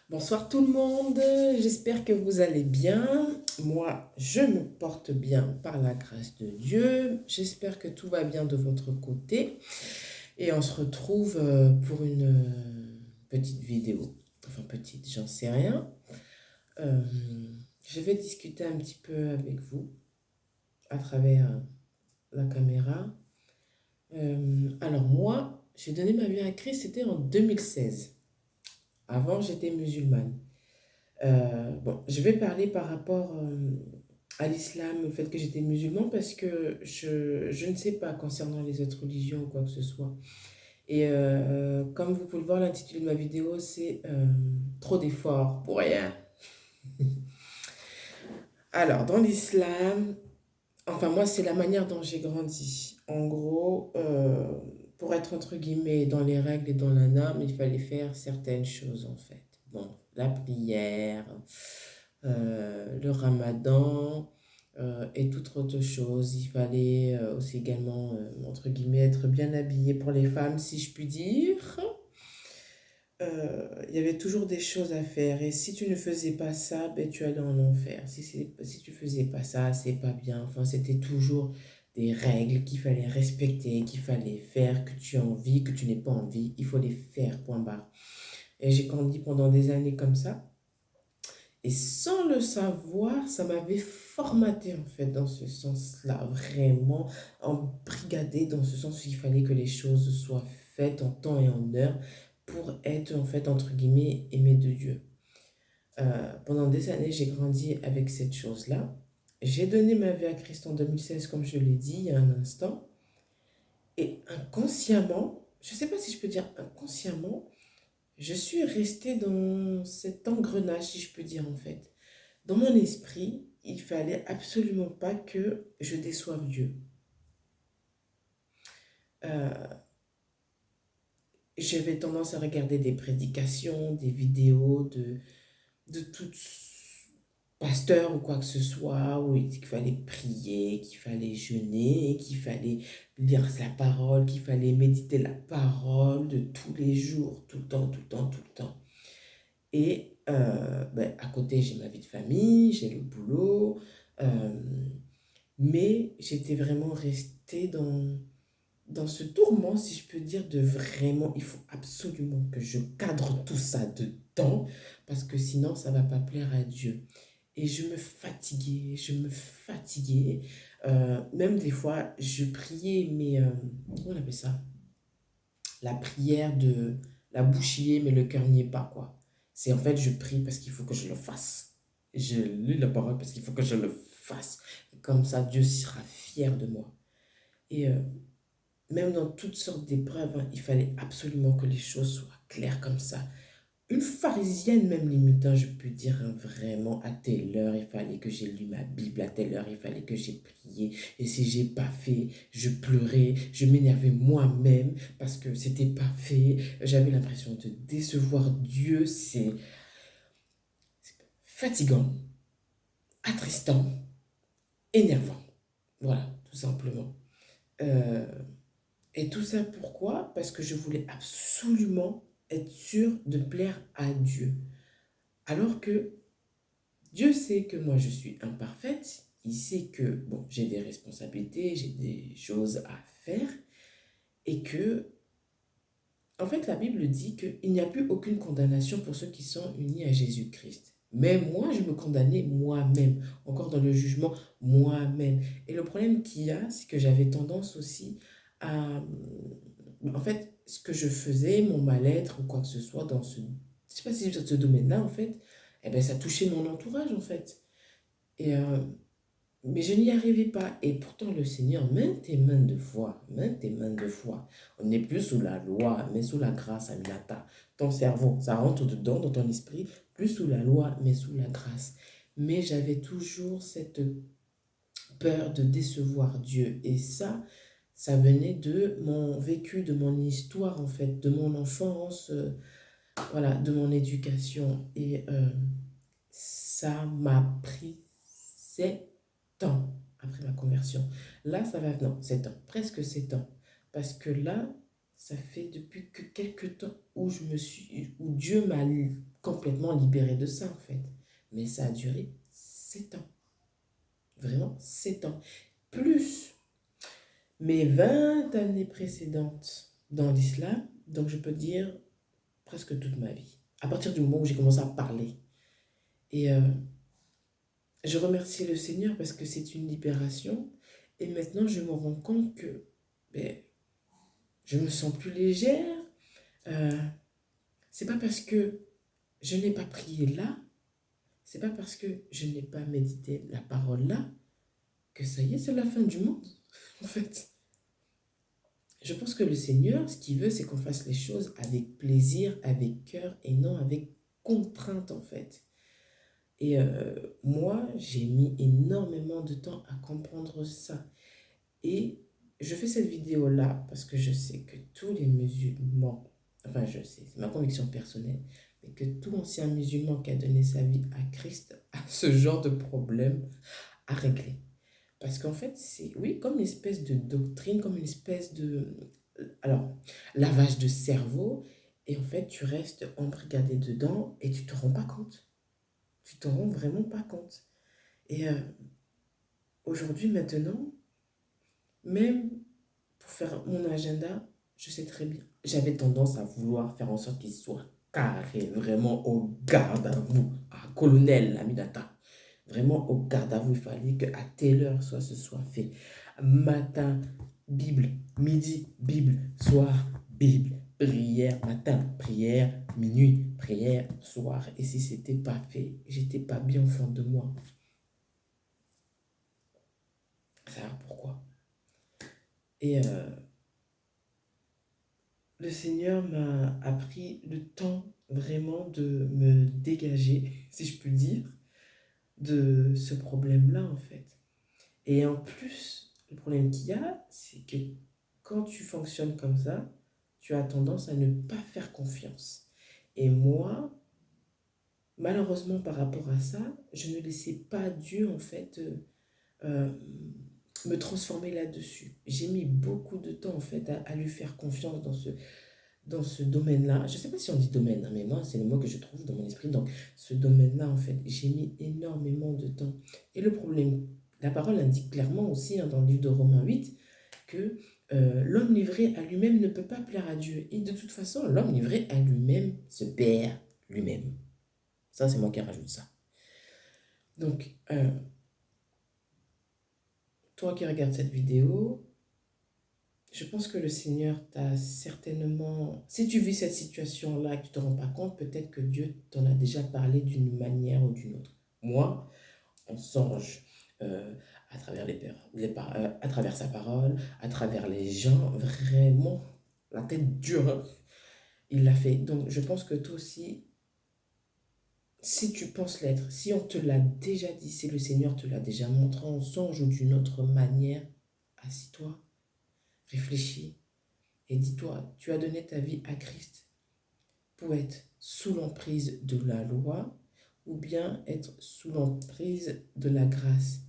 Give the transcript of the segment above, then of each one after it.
Bonsoir tout le monde, j'espère que vous allez bien. Moi, je me porte bien par la grâce de Dieu. J'espère que tout va bien de votre côté. Et on se retrouve pour une petite vidéo. Enfin petite, j'en sais rien. Euh, je vais discuter un petit peu avec vous à travers la caméra. Alors moi, j'ai donné ma vie à Christ, c'était en 2016. Avant, j'étais musulmane. Bon, je vais parler par rapport à l'islam, au fait que j'étais musulman, parce que je ne sais pas concernant les autres religions ou quoi que ce soit. Et comme vous pouvez le voir, l'intitulé de ma vidéo, c'est Trop d'efforts pour rien. Alors, dans l'islam, enfin moi, c'est la manière dont j'ai grandi. En gros, pour être entre guillemets dans les règles et dans la norme, il fallait faire certaines choses en fait. Bon, la prière, le ramadan et toute autre chose. Il fallait aussi également, entre guillemets, être bien habillé pour les femmes, si je puis dire. Il y avait toujours des choses à faire et si tu ne faisais pas ça, ben, tu allais en enfer. Si tu faisais pas ça, c'est pas bien. Enfin, c'était toujours des règles qu'il fallait respecter, qu'il fallait faire, que tu as envie, que tu n'aies pas envie. Il faut les faire, point barre. Et j'ai grandi pendant des années comme ça. Et sans le savoir, ça m'avait formaté en fait dans ce sens-là, vraiment embrigadé dans ce sens où il fallait que les choses soient faites en temps et en heure pour être en fait entre guillemets aimé de Dieu. Pendant des années, j'ai grandi avec cette chose-là. J'ai donné ma vie à Christ en 2016, comme je l'ai dit il y a un instant. Et inconsciemment, je ne sais pas si je peux dire inconsciemment, je suis restée dans cet engrenage, si je peux dire en fait. Dans mon esprit, il fallait absolument pas que je déçoive Dieu. Euh, J'avais tendance à regarder des prédications, des vidéos de tout pasteur ou quoi que ce soit, où il dit qu'il fallait prier, qu'il fallait jeûner, qu'il fallait lire la parole, qu'il fallait méditer la parole de tous les jours, tout le temps, tout le temps, tout le temps. Et ben, à côté, j'ai ma vie de famille, j'ai le boulot, euh, mais j'étais vraiment restée dans ce tourment, si je peux dire, de vraiment, il faut absolument que je cadre tout ça dedans, parce que sinon, ça ne va pas plaire à Dieu. Et je me fatiguais. Même des fois, je priais, mais comment on appelle ça? La prière de la bouche y est, mais le cœur n'y est pas, quoi. C'est en fait, je prie parce qu'il faut que je le fasse. Je lis la parole parce qu'il faut que je le fasse. Et comme ça, Dieu sera fier de moi. Et même dans toutes sortes d'épreuves, hein, il fallait absolument que les choses soient claires comme ça. Une pharisienne même limite, hein, je peux dire hein, vraiment à telle heure il fallait que j'ai lu ma Bible, à telle heure il fallait que j'ai prié, et si j'ai pas fait, je pleurais, je m'énervais moi-même parce que c'était pas fait, j'avais l'impression de décevoir Dieu, c'est fatigant, attristant, énervant, voilà, tout simplement. Euh, et tout ça pourquoi? Parce que je voulais absolument être sûre de plaire à Dieu. Alors que Dieu sait que moi je suis imparfaite, il sait que bon, j'ai des responsabilités, j'ai des choses à faire et que en fait la Bible dit qu'il n'y a plus aucune condamnation pour ceux qui sont unis à Jésus-Christ. Mais moi je me condamnais moi-même, encore dans le jugement moi-même. Et le problème qu'il y a, c'est que j'avais tendance aussi à en fait ce que je faisais, mon mal-être ou quoi que ce soit dans je sais pas si dans ce domaine-là en fait, eh ben ça touchait mon entourage en fait. Et, mais je n'y arrivais pas. Et pourtant, le Seigneur, maintes et maintes de fois, on n'est plus sous la loi, mais sous la grâce, Aminata. Ton cerveau, ça rentre dedans, dans ton esprit, plus sous la loi, mais sous la grâce. Mais j'avais toujours cette peur de décevoir Dieu. Et ça venait de mon vécu, de mon histoire, en fait, de mon enfance, voilà, de mon éducation. Et ça m'a pris 7 ans après ma conversion. Là, ça va, non, 7 ans, presque 7 ans. Parce que là, ça fait depuis que quelques temps où où Dieu m'a complètement libérée de ça, en fait. Mais ça a duré 7 ans. Vraiment 7 ans. Plus mes 20 années précédentes dans l'islam, donc je peux dire presque toute ma vie. À partir du moment où j'ai commencé à parler. Et je remercie le Seigneur parce que c'est une libération. Et maintenant, je me rends compte que ben, je me sens plus légère. Euh, c'est pas parce que je n'ai pas prié là, c'est pas parce que je n'ai pas médité la parole là, que ça y est, c'est la fin du monde, en fait. Je pense que le Seigneur, ce qu'il veut, c'est qu'on fasse les choses avec plaisir, avec cœur et non avec contrainte, en fait. Et moi, j'ai mis énormément de temps à comprendre ça. Et je fais cette vidéo-là parce que je sais que tous les musulmans, enfin je sais, c'est ma conviction personnelle, mais que tout ancien musulman qui a donné sa vie à Christ a ce genre de problème à régler. Parce qu'en fait, c'est, oui, comme une espèce de doctrine, comme une espèce de, alors, lavage de cerveau, et en fait, tu restes embrigadé dedans et tu te rends pas compte. Tu te rends vraiment pas compte. Et aujourd'hui, maintenant, même pour faire mon agenda, je sais très bien. J'avais tendance à vouloir faire en sorte qu'il soit carré, vraiment au garde à vous, à colonel Aminata. Vraiment au garde à vous, il fallait qu'à telle heure soit ce soit fait. Matin, Bible, midi, Bible, soir, Bible, prière, matin, prière, minuit, prière, soir. Et si c'était pas fait, j'étais pas bien au fond de moi. Ça, pourquoi? Et le Seigneur m'a appris le temps vraiment de me dégager, si je peux dire, de ce problème-là, en fait. Et en plus, le problème qu'il y a, c'est que quand tu fonctionnes comme ça, tu as tendance à ne pas faire confiance. Et moi, malheureusement, par rapport à ça, je ne laissais pas Dieu, en fait, euh, me transformer là-dessus. J'ai mis beaucoup de temps, en fait, à lui faire confiance dans ce domaine-là. Je ne sais pas si on dit domaine, hein, mais moi, c'est le mot que je trouve dans mon esprit. Donc, ce domaine-là, en fait, j'ai mis énormément de temps. Et le problème, la parole indique clairement aussi, hein, dans le livre de Romains 8, que l'homme livré à lui-même ne peut pas plaire à Dieu. Et de toute façon, l'homme livré à lui-même se perd lui-même. Ça, c'est moi qui rajoute ça. Donc, toi qui regardes cette vidéo, je pense que le Seigneur t'a certainement... Si tu vis cette situation-là et que tu ne te rends pas compte, peut-être que Dieu t'en a déjà parlé d'une manière ou d'une autre. Moi, on songe à travers à travers sa parole, à travers les gens, vraiment, la tête dure, hein. Il l'a fait. Donc, je pense que toi aussi, si tu penses l'être, si on te l'a déjà dit, si le Seigneur te l'a déjà montré en songe ou d'une autre manière, assis-toi, réfléchis. Et dis-toi, tu as donné ta vie à Christ pour être sous l'emprise de la loi ou bien être sous l'emprise de la grâce.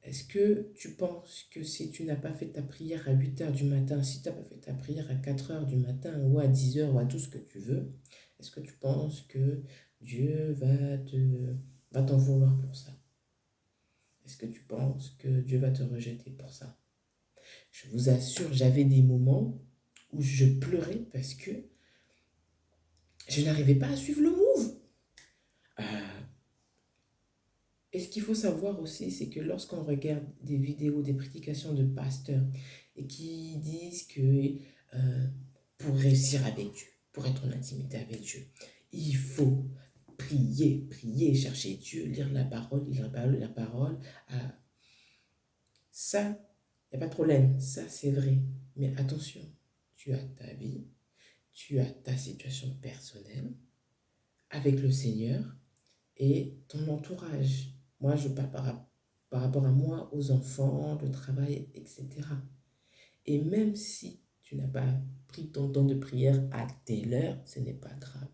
Est-ce que tu penses que si tu n'as pas fait ta prière à 8 heures du matin, si tu n'as pas fait ta prière à 4 heures du matin ou à 10 heures ou à tout ce que tu veux, est-ce que tu penses que Dieu va t'en vouloir pour ça? Est-ce que tu penses que Dieu va te rejeter pour ça? Je vous assure, j'avais des moments où je pleurais parce que je n'arrivais pas à suivre le move. Et ce qu'il faut savoir aussi, c'est que lorsqu'on regarde des vidéos, des prédications de pasteurs et qui disent que pour réussir avec Dieu, pour être en intimité avec Dieu, il faut prier, prier, chercher Dieu, lire la parole, lire la parole, lire la parole. Ça, il n'y a pas de problème, ça c'est vrai. Mais attention, tu as ta vie, tu as ta situation personnelle avec le Seigneur et ton entourage. Moi, je parle par rapport à moi, aux enfants, le travail, etc. Et même si tu n'as pas pris ton temps de prière à telle heure, ce n'est pas grave.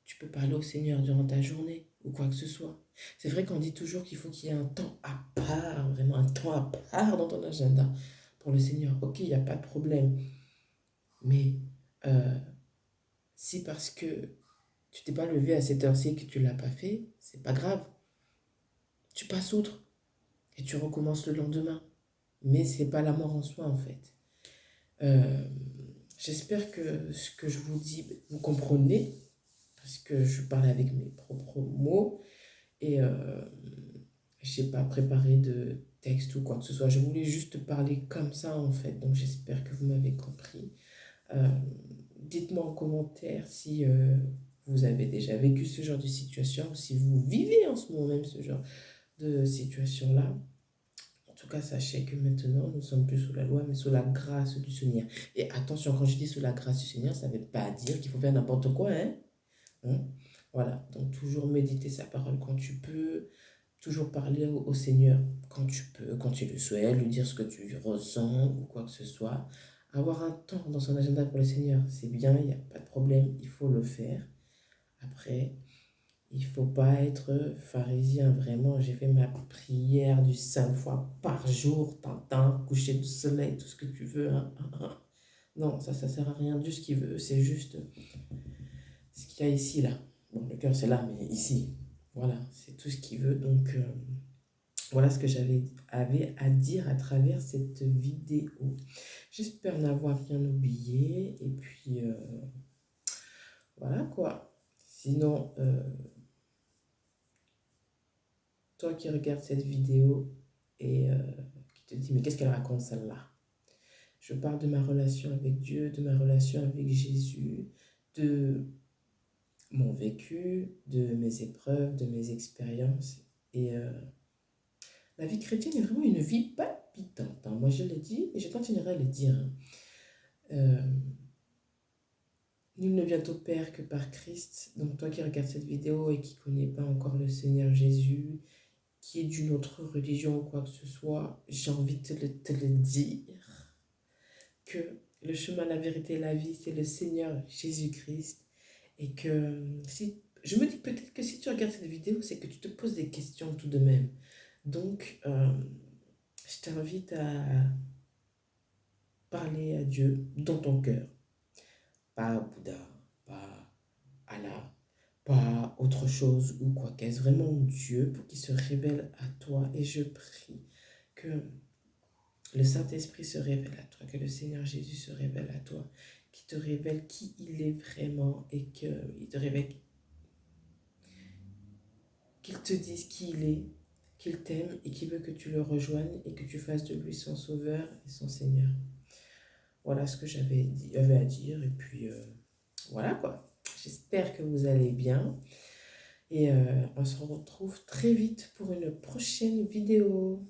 Tu peux parler au Seigneur durant ta journée ou quoi que ce soit. C'est vrai qu'on dit toujours qu'il faut qu'il y ait un temps à part, vraiment un temps à part dans ton agenda pour le Seigneur. Ok, il n'y a pas de problème. Mais si parce que Tu t'es pas levé à cette heure-ci et que tu l'as pas fait, c'est pas grave. Tu passes outre et tu recommences le lendemain. Mais c'est pas la mort en soi, en fait. Euh, J'espère que ce que je vous dis, vous comprenez, parce que je parle avec mes propres mots et j'ai pas préparé de texte ou quoi que ce soit. Je voulais juste parler comme ça, en fait. Donc j'espère que vous m'avez compris. Euh, Dites-moi en commentaire si vous avez déjà vécu ce genre de situation ou si vous vivez en ce moment même ce genre de situation-là. En tout cas, sachez que maintenant, nous ne sommes plus sous la loi, mais sous la grâce du Seigneur. Et attention, quand je dis sous la grâce du Seigneur, ça ne veut pas dire qu'il faut faire n'importe quoi, hein? Hein? Voilà, donc toujours méditer sa parole quand tu peux, toujours parler au Seigneur quand tu peux, quand tu le souhaites, lui dire ce que tu ressens ou quoi que ce soit. Avoir un temps dans son agenda pour le Seigneur, c'est bien, il n'y a pas de problème, il faut le faire. Après, il faut pas être pharisien, vraiment. J'ai fait ma prière du 5 fois par jour, t'entends, coucher du soleil, tout ce que tu veux, hein, hein, hein. Non, ça sert à rien. Dieu, ce qu'il veut, c'est juste ce qu'il y a ici, là. Bon, le cœur, c'est là, mais ici. Voilà, c'est tout ce qu'il veut. Donc, voilà ce que avais à dire à travers cette vidéo. J'espère n'avoir rien oublié. Et puis, voilà quoi. Sinon, toi qui regardes cette vidéo et qui te dis, mais qu'est-ce qu'elle raconte celle-là? Je parle de ma relation avec Dieu, de ma relation avec Jésus, de mon vécu, de mes épreuves, de mes expériences. Et la vie chrétienne est vraiment une vie palpitante, hein. Moi, je l'ai dit et je continuerai à le dire, hein. Euh, Nul ne vient au Père que par Christ. Donc toi qui regardes cette vidéo et qui ne connais pas encore le Seigneur Jésus, qui est d'une autre religion ou quoi que ce soit, j'ai envie de te le dire, que le chemin, la vérité et la vie, c'est le Seigneur Jésus-Christ. Et que si, je me dis peut-être que si tu regardes cette vidéo, c'est que tu te poses des questions tout de même. Donc, je t'invite à parler à Dieu dans ton cœur. Pas à Bouddha, pas à Allah, pas autre chose ou quoi qu'est-ce. Vraiment Dieu pour qu'il se révèle à toi. Et je prie que le Saint-Esprit se révèle à toi, que le Seigneur Jésus se révèle à toi, qu'il te révèle qui il est vraiment et qu'il te révèle, qu'il te dise qui il est, qu'il t'aime et qu'il veut que tu le rejoignes et que tu fasses de lui son sauveur et son Seigneur. Voilà ce que j'avais à dire et puis voilà quoi. J'espère que vous allez bien et on se retrouve très vite pour une prochaine vidéo.